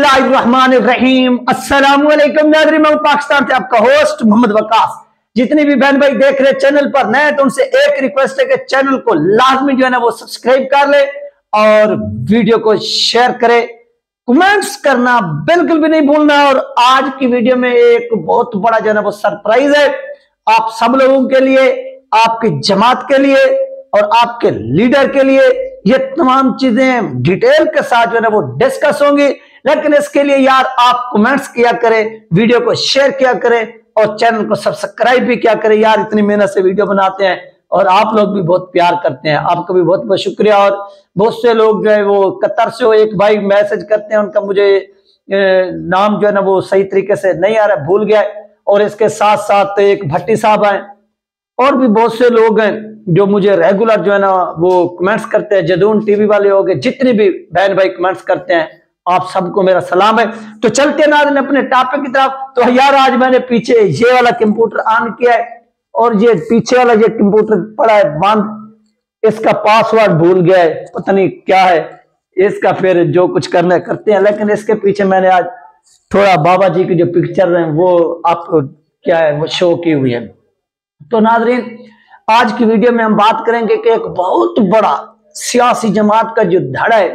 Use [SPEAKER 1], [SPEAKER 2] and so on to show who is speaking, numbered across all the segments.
[SPEAKER 1] बिस्मिल्लाहिर्रहमानिर्रहीम। अस्सलामुअलैकुम नाज़रीन, मैं पाकिस्तान से आपका होस्ट मोहम्मद वकास। जितनी भी बहन भाई देख रहे चैनल पर नए, तो उनसे एक रिक्वेस्ट है कि चैनल को लाजमी जो है ना वो सब्सक्राइब कर ले और वीडियो को शेयर करे, कमेंट्स करना बिल्कुल भी नहीं भूलना। और आज की वीडियो में एक बहुत बड़ा जो है ना वो सरप्राइज है आप सब लोगों के लिए, आपकी जमात के लिए और आपके लीडर के लिए। ये तमाम चीजें डिटेल के साथ जो है ना वो डिस्कस होंगी, लेकिन इसके लिए यार आप कमेंट्स किया करें, वीडियो को शेयर किया करें और चैनल को सब्सक्राइब भी किया करें। यार इतनी मेहनत से वीडियो बनाते हैं और आप लोग भी बहुत प्यार करते हैं, आपका भी बहुत बहुत शुक्रिया। और बहुत से लोग जो है वो कतर से, एक भाई मैसेज करते हैं, उनका मुझे नाम जो है ना वो सही तरीके से नहीं आ रहा, भूल गया। और इसके साथ साथ एक भट्टी साहब हैं और भी बहुत से लोग हैं जो मुझे रेगुलर जो है ना वो कमेंट्स करते हैं। जदून टीवी वाले हो गए, जितने भी बहन भाई कमेंट्स करते हैं, आप सबको मेरा सलाम है। तो चलते हैं नाज़रीन अपने टॉपिक की तरफ। तो यार आज मैंने पीछे ये वाला कंप्यूटर ऑन किया है और ये पीछे वाला ये कंप्यूटर पड़ा है बंद, इसका पासवर्ड भूल गया है, पता नहीं क्या है इसका। फिर जो कुछ करना है करते हैं, लेकिन इसके पीछे मैंने आज थोड़ा बाबा जी की जो पिक्चर है वो आपको क्या है वो शो की हुई है। तो नाज़रीन आज की वीडियो में हम बात करेंगे कि एक बहुत बड़ा सियासी जमात का जो धड़ा है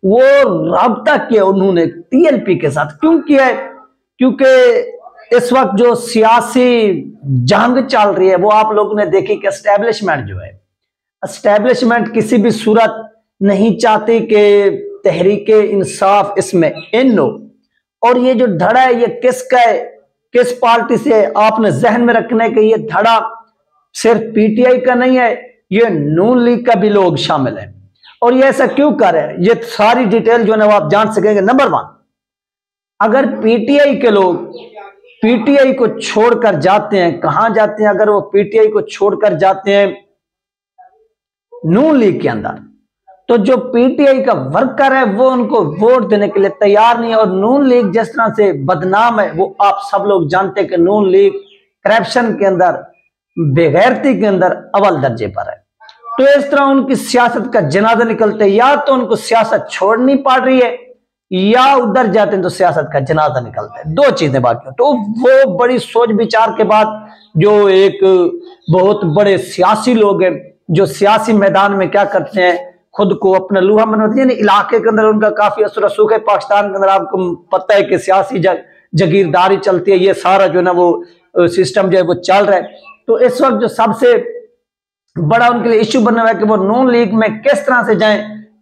[SPEAKER 1] वो राब्ता किया उन्होंने टीएलपी के साथ। क्यों किया है? क्योंकि इस वक्त जो सियासी जंग चल रही है वो आप लोगों ने देखी कि एस्टेब्लिशमेंट जो है, एस्टेब्लिशमेंट किसी भी सूरत नहीं चाहती कि तहरीके इंसाफ इसमें इन हो। और ये जो धड़ा है ये किसका है, किस पार्टी से? आपने जहन में रखने के ये धड़ा सिर्फ पीटीआई का नहीं है, ये नून लीग का भी लोग शामिल हैं। और ये ऐसा क्यों कर रहे हैं, ये सारी डिटेल जो है ना वो आप जान सकेंगे। नंबर 1, अगर पीटीआई के लोग पीटीआई को छोड़कर जाते हैं, कहां जाते हैं? अगर वो पीटीआई को छोड़कर जाते हैं नून लीग के अंदर, तो जो पीटीआई का वर्कर है वो उनको वोट देने के लिए तैयार नहीं है। और नून लीग जिस तरह से बदनाम है वो आप सब लोग जानते हैं कि नून लीग करप्शन के अंदर, बेगैरती के अंदर अव्वल दर्जे पर है। तो इस तरह उनकी सियासत का जनाजा निकलते, या तो उनको सियासत छोड़नी पड़ रही है या उधर जाते हैं तो सियासत का जनाजा निकलता है, दो चीजें बाकी। तो वो बड़ी सोच विचार के बाद जो एक बहुत बड़े सियासी लोग हैं जो सियासी मैदान में क्या करते हैं, खुद को अपना लूहा मनवाते हैं। इलाके के अंदर उनका काफी असर रसूख है। पाकिस्तान के अंदर आपको पता है कि सियासी जागीरदारी चलती है, ये सारा जो है ना वो सिस्टम जो है वो चल रहा है। तो इस वक्त जो सबसे बड़ा उनके लिए इश्यू बना हुआ है कि वो नून लीग में किस तरह से जाएं,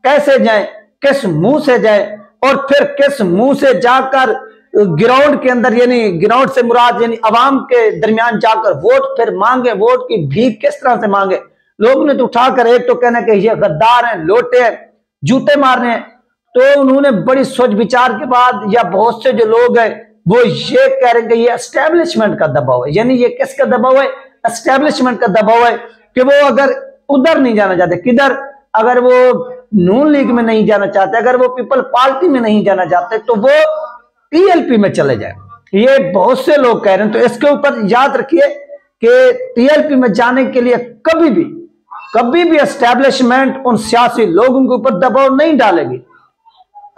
[SPEAKER 1] कैसे जाएं, किस मुंह से जाएं और फिर किस मुंह से जाकर ग्राउंड के अंदर, यानी ग्राउंड से मुराद यानी अवाम के दरमियान जाकर वोट फिर मांगे, वोट की भीख किस तरह से मांगे। लोग ने तो उठाकर एक तो कहना कि ये गद्दार हैं, लोटे हैं, जूते मारने हैं। तो उन्होंने बड़ी सोच विचार के बाद, या बहुत से जो लोग हैं वो ये कह रहे हैं कि ये एस्टेब्लिशमेंट का दबाव है। यानी ये किसका दबाव है? एस्टेब्लिशमेंट का दबाव है कि वो अगर उधर नहीं जाना चाहते, किधर? अगर वो नून लीग में नहीं जाना चाहते, अगर वो पीपल पार्टी में नहीं जाना चाहते, तो वो टीएलपी में चले जाए। ये बहुत से लोग कह रहे हैं। तो इसके ऊपर याद रखिए कि टीएलपी में जाने के लिए कभी भी एस्टेब्लिशमेंट उन सियासी लोगों के ऊपर दबाव नहीं डालेगी।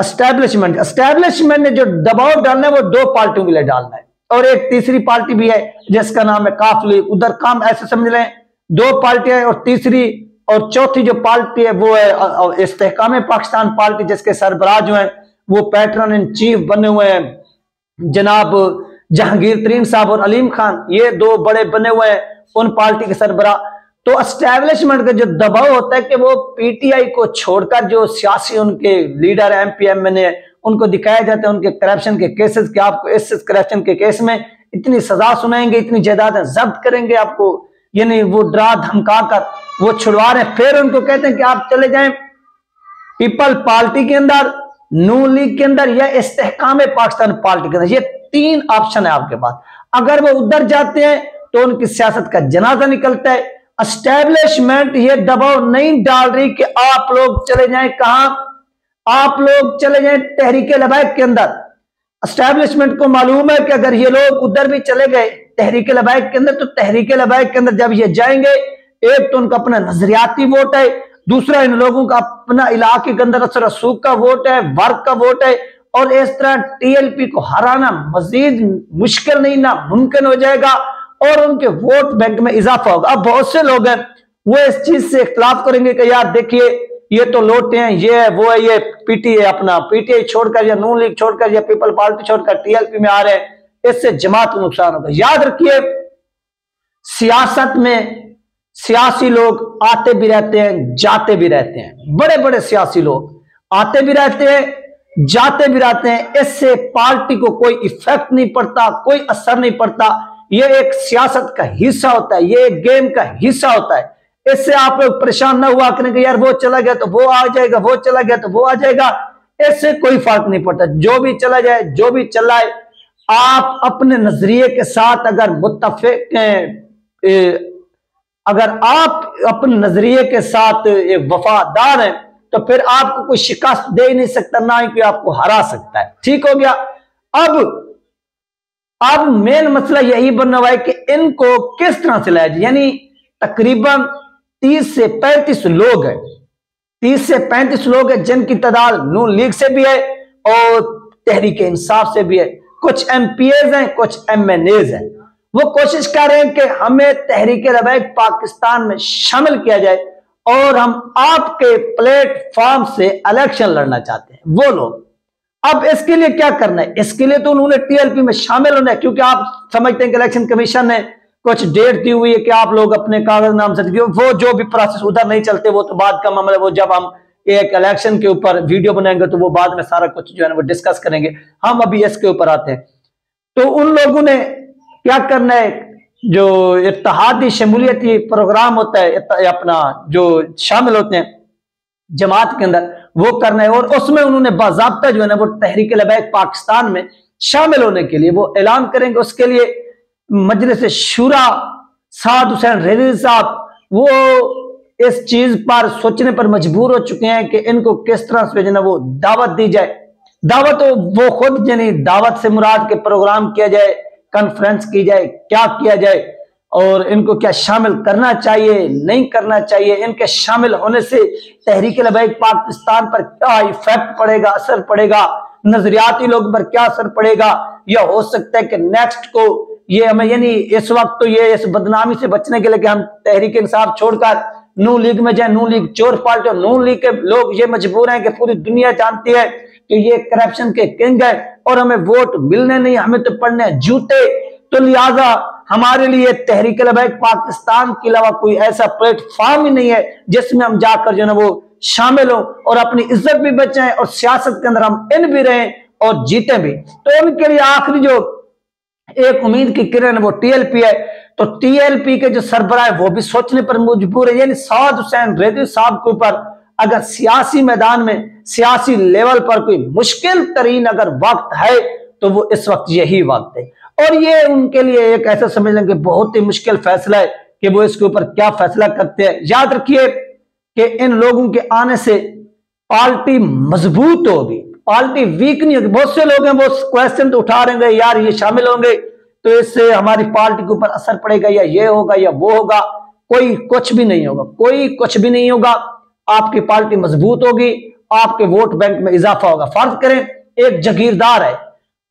[SPEAKER 1] एस्टेब्लिशमेंट ने जो दबाव डालना है वो दो पार्टियों के लिए डालना है, और एक तीसरी पार्टी भी है जिसका नाम है काफ लीग। उधर काम ऐसे समझ लें, दो पार्टियां, और तीसरी और चौथी जो पार्टी है वो है इस्तेहकाम पाकिस्तान पार्टी, जिसके सरबराह जो है वो पैटर्न इन चीफ बने हुए हैं जनाब जहांगीर तरीन साहब और अलीम खान। ये दो बड़े बने हुए हैं उन पार्टी के सरबराह। तो एस्टेब्लिशमेंट का जो दबाव होता है कि वो पीटीआई को छोड़कर जो सियासी उनके लीडर एमपी एमएनए उनको दिखाया जाता है उनके करप्शन के केसेस के, आपको इस करप्शन के केस में इतनी सजा सुनाएंगे, इतनी जायदादें जब्त करेंगे आपको, यानी वो डरा धमका कर वो छुड़वा रहे हैं। फिर उनको कहते हैं कि आप चले जाएं पीपल पार्टी के अंदर, नून लीग के अंदर या इस्तेहकाम पाकिस्तान पार्टी के अंदर। ये 3 ऑप्शन है आपके पास। अगर वो उधर जाते हैं तो उनकी सियासत का जनाजा निकलता है। एस्टेब्लिशमेंट ये दबाव नहीं डाल रही कि आप लोग चले जाएं कहां, आप लोग चले जाएं तहरीके लबैक के अंदर। एस्टेब्लिशमेंट को मालूम है कि अगर ये लोग उधर भी चले गए तहरीके लबैक के अंदर, तो तहरीके लबैक के अंदर जब ये जाएंगे, एक तो उनका अपना नजरियाती वोट है, दूसरा इन लोगों का अपना इलाके के अंदर असर रसूख का वोट है, वर्क का वोट है, और इस तरह टीएलपी को हराना मजीद मुश्किल नहीं ना मुमकिन हो जाएगा और उनके वोट बैंक में इजाफा होगा। अब बहुत से लोग हैं वो इस चीज से इख्तिलाफ करेंगे कि यार देखिए ये तो लोटे हैं, ये है वो है, ये पीटीआई अपना पीटीआई छोड़कर या नून लीग छोड़कर या पीपल पार्टी छोड़कर टीएलपी में आ रहे हैं, इससे जमात को नुकसान होगा। याद रखिए सियासत में सियासी लोग आते भी रहते हैं जाते भी रहते हैं, बड़े बड़े सियासी लोग आते भी रहते हैं जाते भी रहते हैं, इससे पार्टी को कोई इफेक्ट नहीं पड़ता, कोई असर नहीं पड़ता। ये एक सियासत का हिस्सा होता है, ये एक गेम का हिस्सा होता है। इससे आप लोग परेशान ना हुआ करें कि यार वो चला गया तो वो आ जाएगा, वो चला गया तो वो आ जाएगा, इससे कोई फर्क नहीं पड़ता। जो भी चला जाए जो भी चलाए, आप अपने नजरिए के साथ अगर मुत्तफिक अगर आप अपने नजरिए के साथ वफादार हैं तो फिर आपको कोई शिकस्त दे ही नहीं सकता, ना ही कोई आपको हरा सकता है। ठीक हो गया। अब मेन मसला यही बनना हुआ है कि इनको किस तरह से लाया जाए। यानी तकरीबन 30 से 35 लोग हैं, 30 से 35 लोग हैं जिनकी तादाद नून लीग से भी है और तहरीक इंसाफ से भी है। कुछ एमपीएज हैं, कुछ एमएनएज हैं। वो कोशिश कर रहे हैं कि हमें तहरीक लबैक पाकिस्तान में शामिल किया जाए और हम आपके प्लेटफॉर्म से इलेक्शन लड़ना चाहते हैं वो लोग। अब इसके लिए क्या करना है? इसके लिए तो उन्होंने टीएलपी में शामिल होना है, क्योंकि आप समझते हैं कि इलेक्शन कमीशन ने कुछ डेट दी हुई है कि आप लोग अपने कागज नामजदगी, वो जो भी प्रोसेस उधर नहीं चलते वो तो बाद का मामला। वो जब हम एक इलेक्शन के ऊपर वीडियो बनाएंगे तो वो बाद में सारा कुछ जो है वो डिस्कस करेंगे। हम अभी इसके ऊपर आते हैं। तो उन लोगों ने क्या करना है, जो इत्तेहादी शमूलियती प्रोग्राम होता है अपना जो शामिल होते हैं जमात के अंदर, वो करना है। और उसमें उन्होंने बाज़ाब्ता जो है ना वो तहरीक लबैक पाकिस्तान में शामिल होने के लिए वो ऐलान करेंगे। उसके लिए मजलिस शूरा साद हुसैन रेज़ी साहब वो इस चीज पर सोचने पर मजबूर हो चुके हैं कि इनको किस तरह से जो है वो दावत दी जाए। दावत तो वो खुद यानी दावत से मुराद के प्रोग्राम किया जाए, कॉन्फ्रेंस की जाए, क्या किया जाए और इनको क्या शामिल करना चाहिए नहीं करना चाहिए, इनके शामिल होने से तहरीक लबैक पाकिस्तान पर क्या इफेक्ट पड़ेगा, असर पड़ेगा, नजरियाती लोग पर क्या असर पड़ेगा। या हो सकता है कि नेक्स्ट को ये हमें यानी इस वक्त तो ये इस बदनामी से बचने के लिए कि हम तहरीक इंसाफ छोड़कर नून लीग में जाए, नून लीग चोर पार्टी, और नून लीग के लोग ये मजबूर हैं कि पूरी दुनिया जानती है कि ये करप्शन के किंग है और हमें वोट मिलने नहीं, हमें तो पड़ने जूते। तो लिहाजा हमारे लिए तहरीक लबैक पाकिस्तान के अलावा कोई ऐसा प्लेटफॉर्म ही नहीं है जिसमें हम जाकर जो है वो शामिल हो और अपनी इज्जत भी बचाएं और सियासत के अंदर हम इन भी रहें और जीते भी। तो उनके लिए आखिरी जो एक उम्मीद की किरण वो टीएलपी है। तो टीएलपी के जो सरबराह है वो भी सोचने पर मजबूर है। यानी साद हुसैन रेज़ी साहब के ऊपर अगर सियासी मैदान में सियासी लेवल पर कोई मुश्किल तरीन अगर वक्त है तो वो इस वक्त यही वक्त है। और ये उनके लिए एक ऐसा समझ लें कि बहुत ही मुश्किल फैसला है कि वो इसके ऊपर क्या फैसला करते हैं। याद रखिए कि इन लोगों के आने से पार्टी मजबूत होगी, पार्टी वीक नहीं होगी। बहुत से लोग हैं वो क्वेश्चन तो उठा रहे हैं यार ये शामिल होंगे तो इससे हमारी पार्टी के ऊपर असर पड़ेगा या ये होगा या वो होगा। कोई कुछ भी नहीं होगा, कोई कुछ भी नहीं होगा। आपकी पार्टी मजबूत होगी, आपके वोट बैंक में इजाफा होगा। फर्ज करें एक जागीरदार है,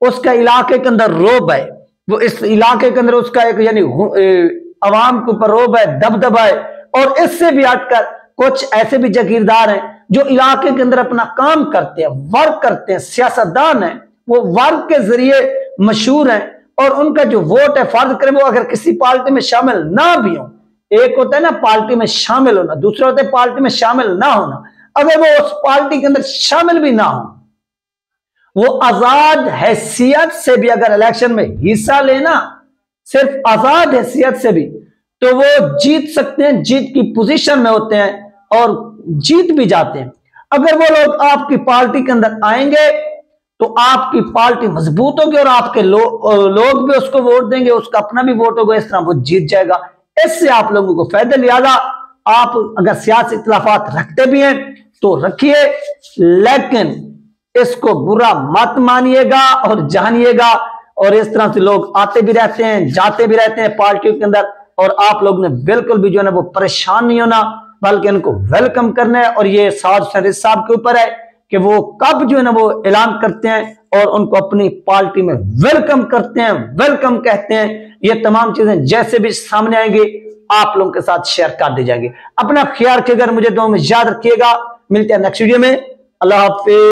[SPEAKER 1] उसका इलाके के अंदर रोब है, वो इस इलाके के अंदर उसका एक यानी अवाम के ऊपर रोब है, दबदबा है। और इससे भी हटकर कुछ ऐसे भी जागीरदार हैं जो इलाके के अंदर अपना काम करते हैं, वर्क करते हैं, सियासतदान हैं, वो वर्क के जरिए मशहूर हैं और उनका जो वोट है फर्ज करें वो अगर किसी पार्टी में शामिल ना भी हो, एक होता है ना पार्टी में शामिल होना, दूसरा होता है पार्टी में शामिल ना होना। अगर वो उस पार्टी के अंदर शामिल भी ना हो, वो आजाद हैसियत से भी अगर इलेक्शन में हिस्सा लेना, सिर्फ आजाद हैसियत से भी, तो वो जीत सकते हैं, जीत की पोजीशन में होते हैं और जीत भी जाते हैं। अगर वो लोग आपकी पार्टी के अंदर आएंगे तो आपकी पार्टी मजबूत होगी और आपके लोग भी उसको वोट देंगे, उसका अपना भी वोट होगा, इस तरह वो जीत जाएगा। इससे आप लोगों को फायदा। लिहाजा आप अगर सियासी इख्तिलाफात रखते भी हैं तो रखिए, लेकिन इसको बुरा मत मानिएगा और जानिएगा। और इस तरह से लोग आते भी रहते हैं जाते भी रहते हैं पार्टियों के अंदर, और आप लोग ने बिल्कुल भी जो है ना वो परेशान नहीं होना, बल्कि इनको वेलकम करना है। और ये साद हुसैन रेज़ी साहब के ऊपर है कि वो कब जो है ना वो ऐलान करते हैं और उनको अपनी पार्टी में वेलकम करते हैं, वेलकम कहते हैं। ये तमाम चीजें जैसे भी सामने आएंगे आप लोगों के साथ शेयर कर दी जाएगी। अपना ख्याल रखिएगा, मुझे दुआ में याद रखिएगा। मिलते हैं नेक्स्ट वीडियो में। अल्लाह हाफिज।